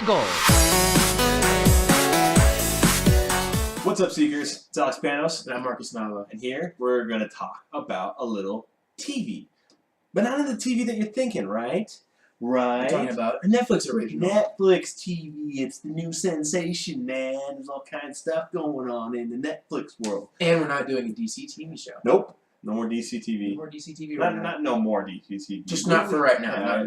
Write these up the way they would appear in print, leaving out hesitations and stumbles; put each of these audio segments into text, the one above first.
Struggle. What's up, Seekers? It's Alex Panos. And I'm Marcus Nava. And here we're going to talk about a little TV. But not the TV that you're thinking, right? Right. We're talking about a Netflix original. Netflix TV. It's the new sensation, man. There's all kinds of stuff going on in the Netflix world. And we're not doing a DC TV show. Nope. No more DC TV. No more DC TV right now. Not no more DC TV. Just not for right now.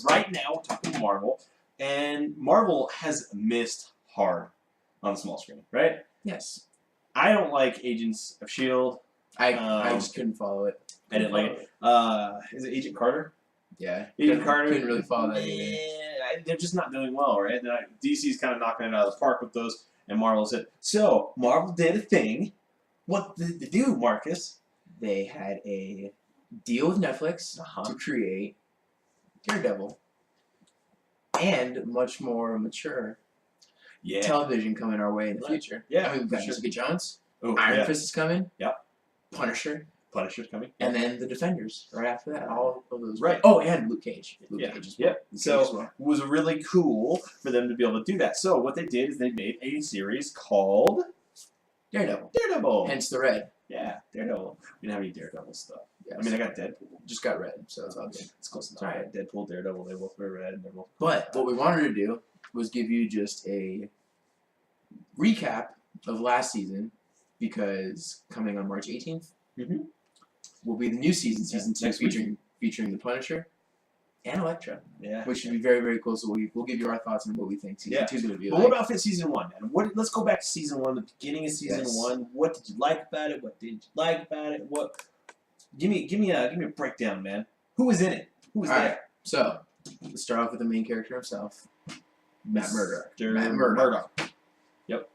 Right now, we're talking Marvel. And Marvel has missed hard on the small screen, right? Yes. I don't like Agents of S.H.I.E.L.D. I just couldn't follow it. I didn't like it. Is it Agent Carter? Yeah. Agent Carter. Couldn't really follow that either. They're just not doing well, right? DC's kind of knocking it out of the park with those, and Marvel said, so, Marvel did a thing. What did they do, Marcus? They had a deal with Netflix to create Daredevil and much more mature television coming our way in the future. Yeah, I mean, we've got Jessica Jones, Oh, Iron Fist is coming, Yep. Punisher's coming. and then the Defenders right after that. All of those. Right. Oh, and Luke Cage. Luke Cage as well. Yeah. So it was really cool for them to be able to do that. So what they did is they made a series called Daredevil. Hence the red. Yeah, Daredevil. We didn't have any Daredevil stuff. Yes. I mean, I got Deadpool. Just got red, so it's all good. It's close enough. All right. Deadpool, Daredevil, they both were red. And they're both But what we wanted to do was give you just a recap of last season, because coming on March 18th will be the new season, season 2, featuring the Punisher and Elektra. Yeah. Which should be very, very cool. So we'll give you our thoughts on what we think season 2 is going to be like. What about season 1, man? Let's go back to season 1, the beginning of season 1. What did you like about it? What didn't you like about it? Give me a breakdown, man. Who was in it? Who was there? Right. So let's start off with the main character himself, Matt Murdock. Matt Murdock. Yep.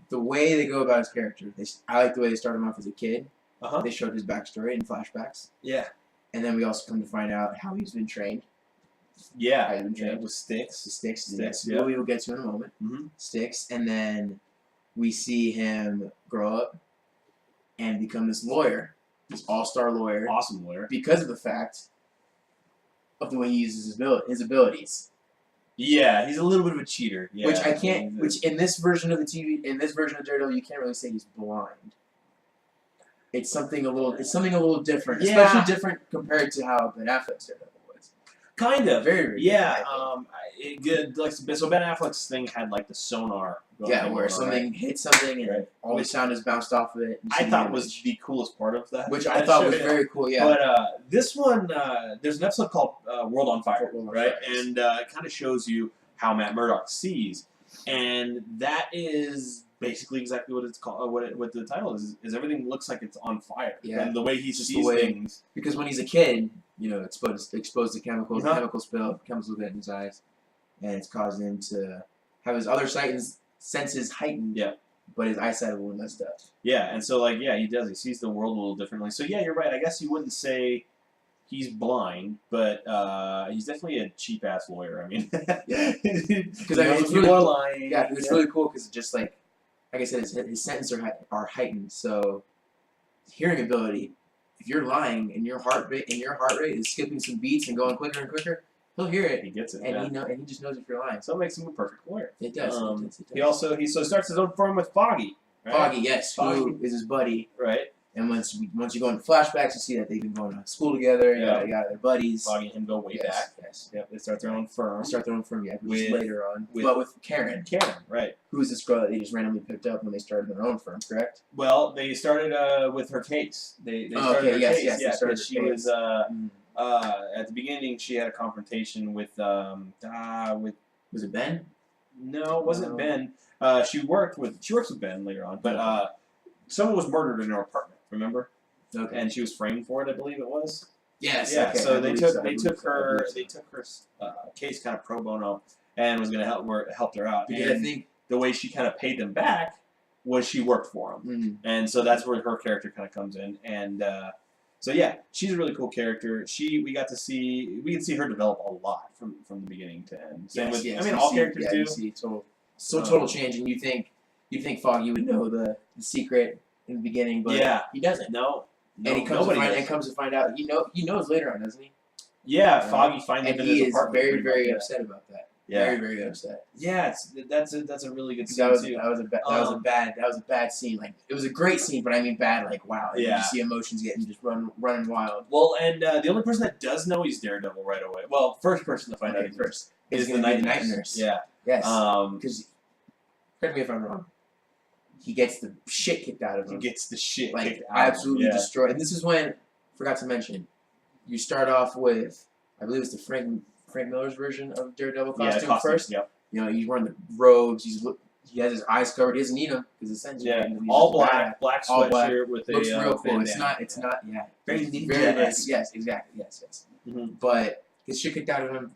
The way they go about his character, I like the way they started him off as a kid. Uh-huh. They showed his backstory in flashbacks. Yeah. And then we also come to find out how he's been trained. Yeah. How he's been trained. With Sticks. Sticks. Yeah. We will get to in a moment. Sticks. And then we see him grow up and become this lawyer. This all-star lawyer. Awesome lawyer. Because of the fact of the way he uses his abilities. Yeah, he's a little bit of a cheater. Yeah, which I can't. Which in this version of the TV, in this version of Daredevil, you can't really say he's blind. It's something a little different, especially different compared to how Ben Affleck's Daredevil was. Kind of, very yeah. Good. Like so, Ben Affleck's thing had like the sonar. Where something hit something and all the sound is bounced off of it. I thought was the coolest part of that. Which I thought was very cool. Yeah. But this one, there's an episode called World on Fire, right? And it kind of shows you how Matt Murdock sees, and that is basically exactly what it's called. What the title is everything looks like it's on fire. Yeah. And the way he sees things. Because when he's a kid, exposed to chemicals, chemicals get in his eyes, and it's causing him to have his other senses heightened. Yeah. But his eyesight a little messed up. Yeah, and so he does. He sees the world a little differently. So yeah, you're right. I guess you wouldn't say he's blind, but he's definitely a cheap ass lawyer. I mean, because it's really lying. Yeah, it's really cool because just like I said, his senses are heightened. So hearing ability, if you're lying and your heart rate is skipping some beats and going quicker and quicker, he'll hear it. He gets it, and he just knows if you're lying. So it makes him a perfect lawyer. It does. He starts his own firm with Foggy. Right? Foggy, yes, who is his buddy. Right. And once you go into flashbacks, you see that they've been going to school together. They're buddies. Foggy and him go way back. Yes. Yep. They start their own firm. Which is later on. But with Karen. Right. Who's this girl that they just randomly picked up when they started their own firm, correct? Well, they started with her case. They started her case. Yes. Yeah, she was at the beginning. She had a confrontation with was it Ben? No, it wasn't Ben. She works with Ben later on, but someone was murdered in her apartment. Remember? Okay. And she was framed for it, I believe it was. Yes. Yeah. Okay. So they took her case kind of pro bono and was going to help her out. Because I think the way she kind of paid them back was she worked for them, and so that's where her character kind of comes in. And so yeah, she's a really cool character. We can see her develop a lot from the beginning to end. Same with all characters do. You see total change, and you think Foggy would know the secret in the beginning, but he doesn't. No. And he comes to find out he knows later on, doesn't he? Yeah, Foggy finds him in his apartment. And he is very, very upset about that. Very, very upset. Yeah, that's a really good scene too. That was a bad scene. Like it was a great scene, but I mean bad. Like wow, you just see emotions getting just running wild. Well, and the only person that does know he's Daredevil right away. Well, first person to find out first is the night nurse. Yeah. Yes. Because correct me if I'm wrong. He gets the shit kicked out of him. He gets the shit like kicked out absolutely of him. destroyed. And this is when forgot to mention. You start off with I believe it's the Frank Miller's version of Daredevil costume first. Yep. You know, he's wearing the robes. He has his eyes covered. He doesn't need them because essentially all black sweatshirt with looks a real cool. bandana. It's not very ninja. Yes, exactly. Yes. Mm-hmm. But his shit kicked out of him.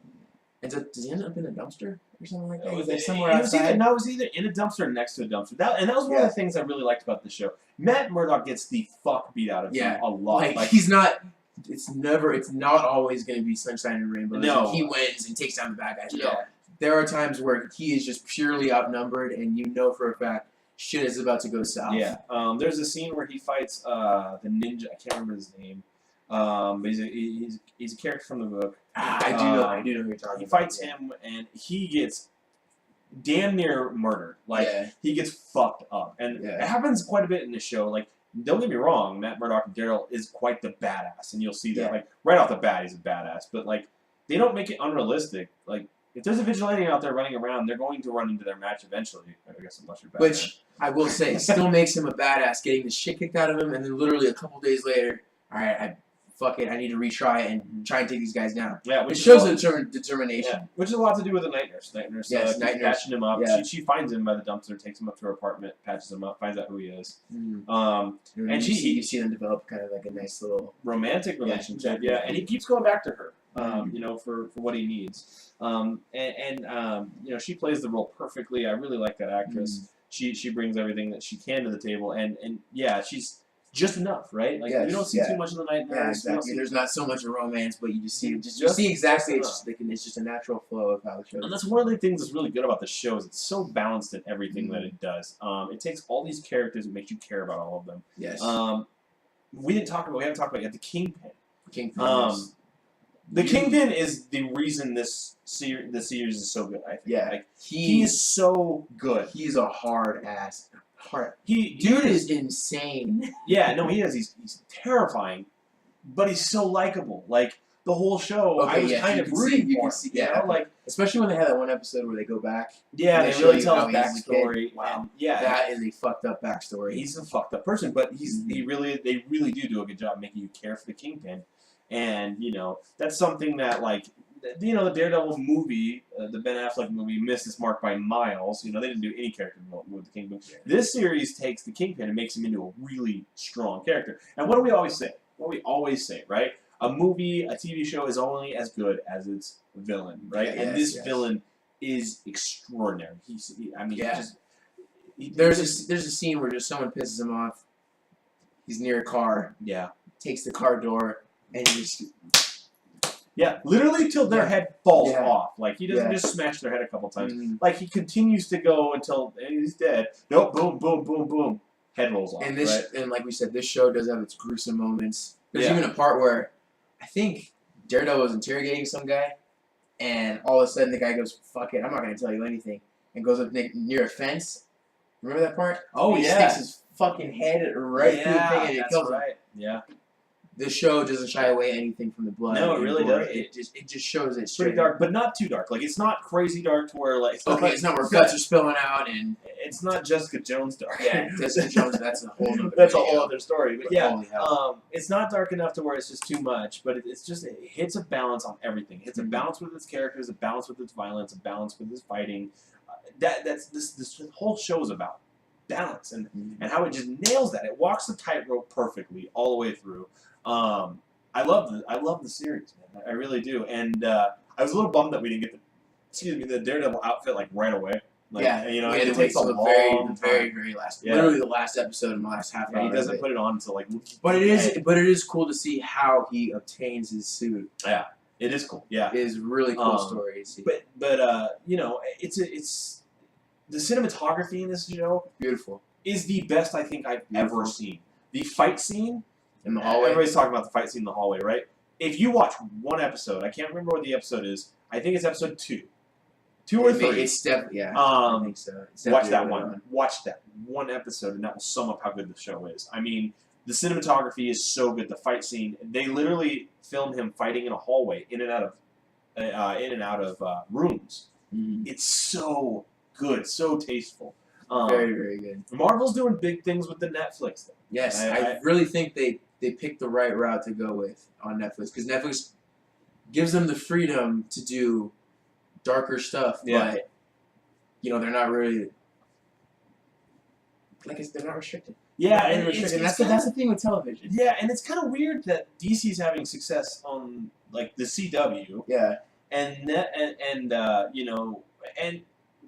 Does he end up in a dumpster or something like that? It Was somewhere outside? it was either in a dumpster or next to a dumpster. That was one of the things I really liked about the show. Matt Murdock gets the fuck beat out of him a lot. Like he's not. It's not always going to be sunshine and rainbows. No. Like, he wins and takes down the bad guys. No. There are times where he is just purely outnumbered, and you know for a fact shit is about to go south. Yeah. There's a scene where he fights the ninja. I can't remember his name. But he's a character from the book. I do know who you're talking about. He fights him, and he gets damn near murdered. Like he gets fucked up, and it happens quite a bit in the show. Like. Don't get me wrong, Matt Murdock and Daryl is quite the badass, and you'll see that. Like right off the bat, he's a badass. But like, they don't make it unrealistic. Like, if there's a vigilante out there running around, they're going to run into their match eventually. I guess unless you're badass. Which I will say still makes him a badass, getting the shit kicked out of him, and then literally a couple days later, all right, fuck it, I need to retry and try and take these guys down. Yeah, which shows determination. Yeah, which has a lot to do with the night nurse. Night nurse patching him up. Yeah. She finds him by the dumpster, takes him up to her apartment, patches him up, finds out who he is. And you see them develop kind of like a nice little romantic relationship. Yeah, and he keeps going back to her. You know, for what he needs. You know, she plays the role perfectly. I really like that actress. She brings everything that she can to the table, and yeah, she's just enough, right? Like we don't see too much of the night nurse. Yeah, exactly. There's not so much of romance, but you just see exactly. It's just a natural flow of how the show. And that's one of the things that's really good about the show is it's so balanced in everything that it does. It takes all these characters and makes you care about all of them. Yes. We haven't talked about yet the Kingpin. The Kingpin is the reason the series is so good. I think. Yeah. Like he is so good. He's a hard ass. Dude is insane. Yeah, no, he is. He's terrifying, but he's so likable. Like the whole show, I was kind of rooting for him. You know, like especially when they had that one episode where they go back. Yeah, they really tell his backstory. Wow, that is a fucked up backstory. He's a fucked up person, but they really do a good job making you care for the Kingpin, and you know that's something that like. You know, the Daredevil movie, the Ben Affleck movie, missed its mark by miles. You know, they didn't do any character development with the Kingpin. This series takes the Kingpin and makes him into a really strong character. And what do we always say? Right? A movie, a TV show is only as good as its villain, right? And this villain is extraordinary. There's a scene where just someone pisses him off. He's near a car. Yeah. Takes the car door and he just... Yeah, literally till their head falls off. Like, he doesn't just smash their head a couple times. Like, he continues to go until he's dead. Nope, boom, boom, boom, boom. Head rolls off, and like we said, this show does have its gruesome moments. There's even a part where I think Daredevil was interrogating some guy, and all of a sudden the guy goes, fuck it, I'm not going to tell you anything, and goes up near a fence. Remember that part? Oh, he sticks his fucking head right through the thing, and it kills him. Yeah. This show doesn't shy away anything from the blood. No, it really does. It just shows it's pretty dark, but not too dark. Like it's not crazy dark to where like it's not where guts are spilling out, and it's not Jessica Jones dark. Yeah, Jessica Jones. That's a whole other story. But yeah, it's not dark enough to where it's just too much. But it hits a balance on everything. It hits a balance with its characters, a balance with its violence, a balance with its fighting. This whole show is about balance and how it just nails that. It walks the tightrope perfectly all the way through. I love the series, man. I really do. And I was a little bummed that we didn't get the Daredevil outfit like right away. Like, you know, it takes the very last, literally the last episode in the last half hour. He doesn't put it on until like. But it is cool to see how he obtains his suit. Yeah, it is cool. Yeah, it is a really cool story to see. But you know, it's the cinematography in this show beautiful is the best I think I've ever seen. The fight scene. In the hallway. Everybody's talking about the fight scene in the hallway, right? If you watch one episode, I can't remember what the episode is. I think it's episode 2. 2 or 3. It's definitely I think so. Watch that one. Watch that one episode, and that will sum up how good the show is. I mean, the cinematography is so good. The fight scene, they literally filmed him fighting in a hallway, in and out of rooms. Mm-hmm. It's so good, so tasteful. Very, very good. Marvel's doing big things with the Netflix thing. Yes, I really think they picked the right route to go with on Netflix, because Netflix gives them the freedom to do darker stuff, but they're not really they're not restricted. Yeah, and that's the thing with television. Yeah, and it's kind of weird that DC's having success on like the CW. Yeah, and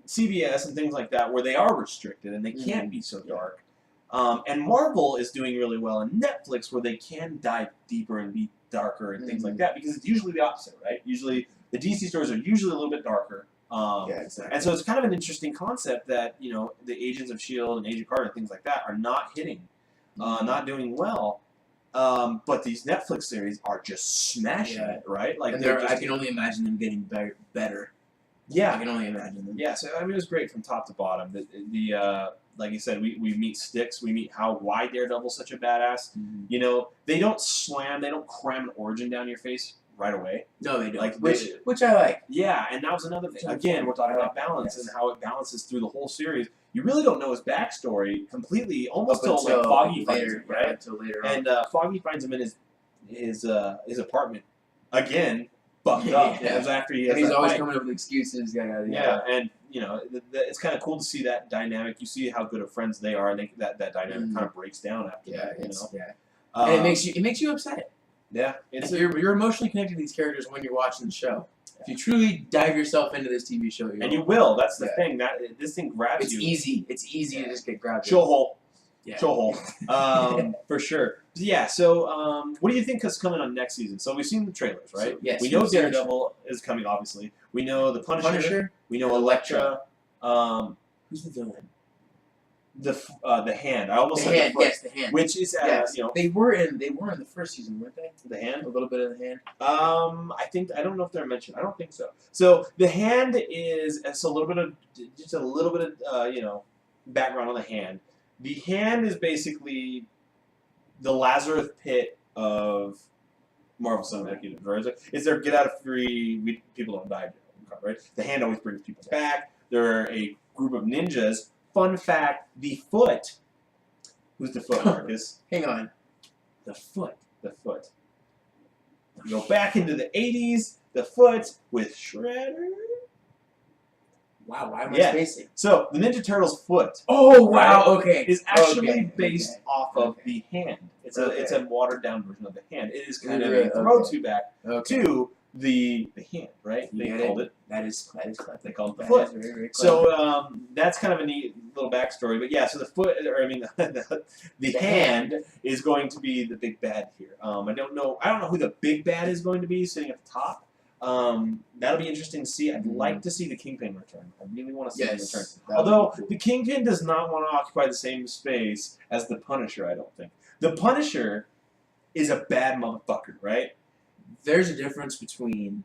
CBS and things like that, where they are restricted and they can't be so dark. And Marvel is doing really well in Netflix, where they can dive deeper and be darker and things like that, because it's usually the opposite, right? Usually the DC stories are usually a little bit darker. Exactly. And so it's kind of an interesting concept that the Agents of S.H.I.E.L.D. and Agent Carter and things like that are not hitting, not doing well. But these Netflix series are just smashing it, right? Like, and I can only imagine them getting better. Yeah, I can only imagine them. Yeah, so I mean, it was great from top to bottom. The like you said, we meet Styx, we meet why Daredevil's such a badass. Mm-hmm. They don't cram an origin down your face right away. No, they don't. Like, which I like. Yeah, and that was another thing. Again, we're talking about balance and how it balances through the whole series. You really don't know his backstory completely, almost until like Foggy finds him, right? Until later on. And Foggy finds him in his apartment again, buffed up. Yeah. After he has he's always fight. coming up with excuses. Yeah, and it's kind of cool to see that dynamic. You see how good of friends they are, and that dynamic kind of breaks down after that. And it makes you upset. Yeah, you're emotionally connected to these characters when you're watching the show. If you truly dive yourself into this TV show, and you will. That's the thing. That this thing grabs you. It's easy to just get grabbed. Chill hole. For sure. Yeah. So, what do you think is coming on next season? So we've seen the trailers, right? So, yes. We know Daredevil is coming. Obviously, we know the Punisher. We know Elektra. Who's the villain? The Hand. I almost said Hand. Yes, the Hand. Which is they were in the first season, weren't they? The Hand. A little bit of the Hand. I don't know if they're mentioned. I don't think so. So the Hand is a little bit of background on the Hand. The Hand is basically the Lazarus Pit of Marvel Cinematic Universe, right? It's their get out of free, people don't die, right? The Hand always brings people back. They're a group of ninjas. Fun fact, the Foot. Who's the Foot, Marcus? Hang on. The Foot. The Foot. You go back into the 80s, the Foot with Shredder. Wow, why am I spacing? So, the Ninja Turtles' foot. Oh, wow, okay. Is actually based off of the Hand. It's a watered-down version of the Hand. It is kind of a throw-back to the Hand, right? They called it. That is clever. They called it the Foot. Very, very so, that's kind of a neat little backstory. But yeah, so the Foot, the Hand is going to be the big bad here. I don't know who the big bad is going to be sitting at the top. That'll be interesting to see. I'd like to see the Kingpin return. I really want to see him return. Although the Kingpin does not want to occupy the same space as the Punisher, I don't think. The Punisher is a bad motherfucker, right? There's a difference between.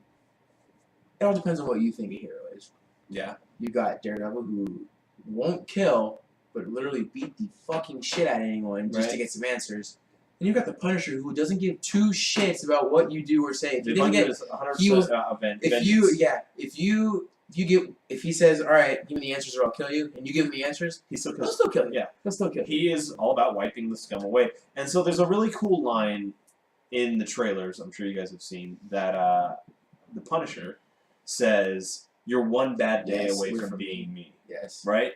It all depends on what you think a hero is. Yeah. You got Daredevil, who won't kill, but literally beat the fucking shit out of anyone just to get some answers. And you've got the Punisher, who doesn't give two shits about what you do or say. If he doesn't get, he will. If he says, "All right, give me the answers or I'll kill you," and you give him the answers, he'll still kill you. Yeah, he'll still kill you. He is all about wiping the scum away. And so there's a really cool line in the trailers. I'm sure you guys have seen that. The Punisher says, "You're one bad day away from being me." Yes. Right.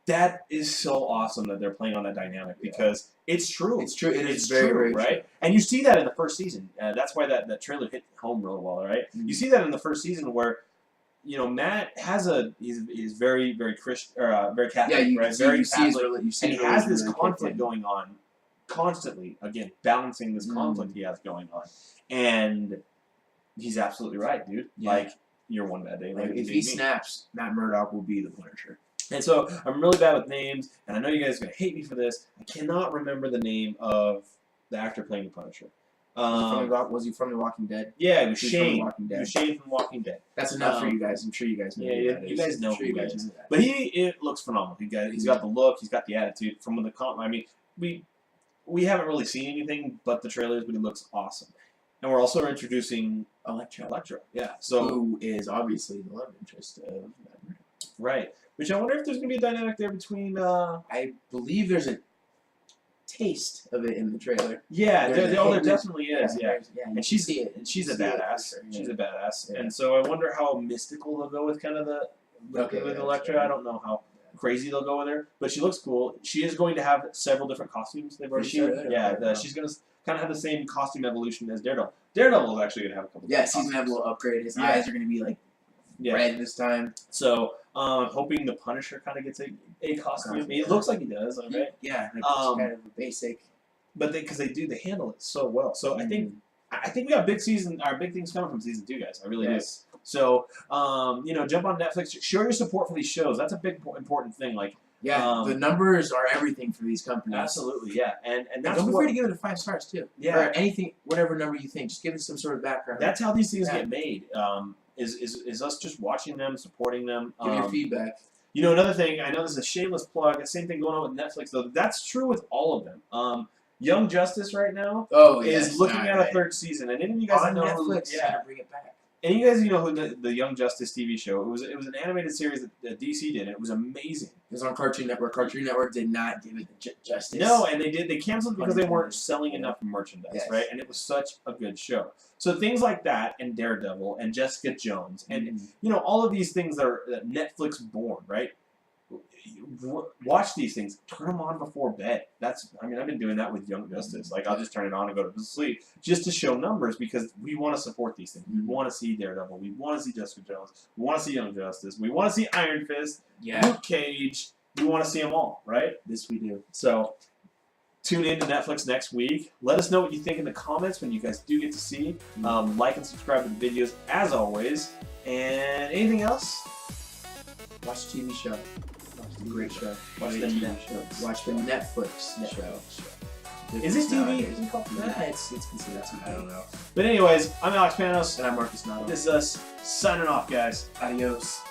That is so awesome that they're playing on that dynamic because it's true. It's true. It's very, true, very right? True. And you see that in the first season. That's why that trailer hit home real well, right? Mm-hmm. You see that in the first season where, Matt has he's very, very Christian, very Catholic, right? Very Catholic, and he has this conflict going on constantly. Again, balancing this conflict he has going on, and he's absolutely right, dude. Yeah. Like, you're one bad day. Like, if he snaps, Matt Murdock will be the Punisher. And so I'm really bad with names, and I know you guys are going to hate me for this. I cannot remember the name of the actor playing the Punisher. Was he from The Walking Dead? Yeah, it was He's Shane. From The Walking Dead. He was Shane from Walking Dead. That's enough for you guys. I'm sure you guys know. Yeah, who that you is. guys know I'm sure who you he guys is. know that. But it looks phenomenal. He's got the look. He's got the attitude. From the I mean, we haven't really seen anything but the trailers, but he looks awesome. And we're also introducing Electra. Yeah. So who is obviously the love interest of Batman. Right. Which I wonder if there's gonna be a dynamic there between. I believe there's a taste of it in the trailer. Yeah, there definitely is. Yeah. And she's see it. she's a badass. Sure, She's a yeah. badass. Yeah. And so I wonder how mystical they'll go with kind of with Electra. Right. I don't know how crazy they'll go with her, but she looks cool. She is going to have several different costumes. They've already said. Really? Yeah, Okay. she's gonna kind of have the same costume evolution as Daredevil. Daredevil is actually gonna have a couple. Yes, he's gonna have a little upgrade. His eyes are gonna be like red this time. So hoping the Punisher kind of gets a costume. He looks like he does, right? Yeah, like it's kind of a basic. But because they handle it so well. So I think we got big things coming from season 2, guys. I really do. So jump on Netflix. Show your support for these shows. That's a big important thing. Like the numbers are everything for these companies. Absolutely, yeah. And that's don't be afraid to give it a 5 stars too. Yeah. Or anything, whatever number you think. Just give it some sort of background. That's how these things get made. Is us just watching them, supporting them. Give your feedback. Another thing. I know this is a shameless plug. The same thing going on with Netflix though. That's true with all of them. Young Justice right now is looking at a 3rd season, and any of you guys know Netflix, bring it back. And you guys know who the Young Justice TV show. It was an animated series that DC did, and it was amazing. It was on Cartoon Network. Cartoon Network did not give it justice. No, and they canceled because they weren't selling enough merchandise, right? And it was such a good show. So things like that, and Daredevil, and Jessica Jones, and all of these things that are Netflix born, right? Watch these things. Turn them on before bed. I've been doing that with Young Justice. Like, I'll just turn it on and go to sleep just to show numbers because we want to support these things. We want to see Daredevil. We want to see Jessica Jones. We want to see Young Justice. We want to see Iron Fist. Luke Cage. We want to see them all, right? This we do. So tune in to Netflix next week. Let us know what you think in the comments when you guys do get to see. Like and subscribe to the videos as always. And anything else? Watch the TV show. It's a great show. Watch the Netflix. Watch the Netflix show. Is this TV? Is it called Yeah, it's considered TV. I don't know. But anyways, I'm Alex Panos. And I'm Marcus Nato. This is us signing off, guys. Adios.